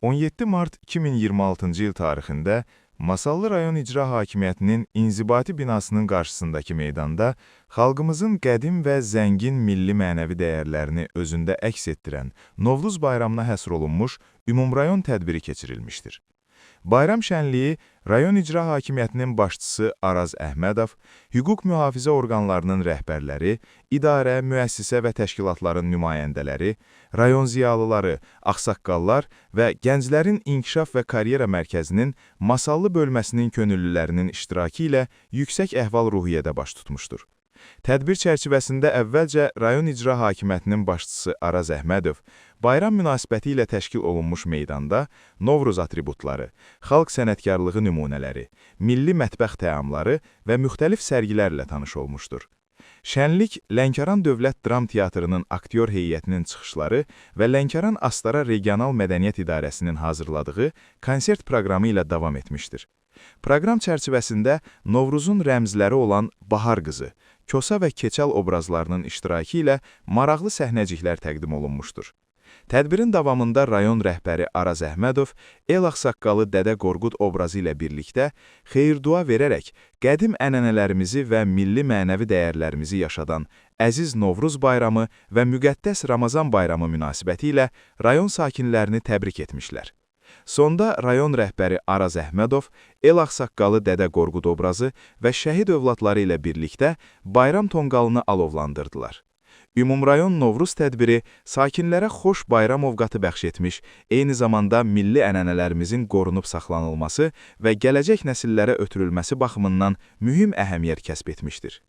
17 mart 2026-cı il tarixində Masallı rayon İcra Hakimiyyətinin inzibati binasının qarşısındakı meydanda xalqımızın qədim və zəngin milli mənəvi dəyərlərini özündə əks etdirən Novruz bayramına həsr olunmuş ümumrayon tədbiri keçirilmişdir. Bayram şənliyi rayon İcra Hakimiyyətinin başçısı Araz Əhmədov, hüquq mühafizə orqanlarının rəhbərləri, idarə, müəssisə və təşkilatların nümayəndələri, rayon ziyalıları, ağsaqqallar və Gənclərin İnkişaf və Karyera Mərkəzinin Masallı bölməsinin könüllülərinin iştirakı ilə yüksək əhval-ruhiyyədə baş tutmuşdur. Tədbir çərçivəsində əvvəlcə rayon İcra Hakimiyyətinin başçısı Araz Əhmədov, bayram münasibəti ilə təşkil olunmuş meydanda Novruz atributları, xalq sənətkarlığı nümunələri, milli mətbəx təamları və müxtəlif sərgilərlə tanış olmuşdur. Şənlik Lənkəran Dövlət Dram Teatrının aktyor heyətinin çıxışları və Lənkəran Astara Regional Mədəniyyət İdarəsinin hazırladığı konsert proqramı ilə davam etmişdir. Proqram çərçivəsində Novruzun rəmzləri olan Bahar qızı, Kosa və Keçəl obrazlarının iştirakı ilə maraqlı səhnəciklər təqdim olunmuşdur. Tədbirin davamında rayon rəhbəri Araz Əhmədov, el ağsaqqalı Dədə Qorqud obrazı ilə birlikdə xeyir-dua verərək qədim ənənələrimizi və milli mənəvi dəyərlərimizi yaşadan əziz Novruz bayramı və müqəddəs Ramazan bayramı münasibəti ilə rayon sakinlərini təbrik etmişlər. Sonda rayon rəhbəri Araz Əhmədov, el ağsaqqalı Dədə Qorqud obrazı və şəhid övladları ilə birlikdə bayram tonqalını alovlandırdılar. Ümumrayon Novruz tədbiri sakinlərə xoş bayram ovqatı bəxş etmiş, eyni zamanda milli ənənələrimizin qorunub saxlanılması və gələcək nəsillərə ötürülməsi baxımından mühüm əhəmiyyət kəsb etmişdir.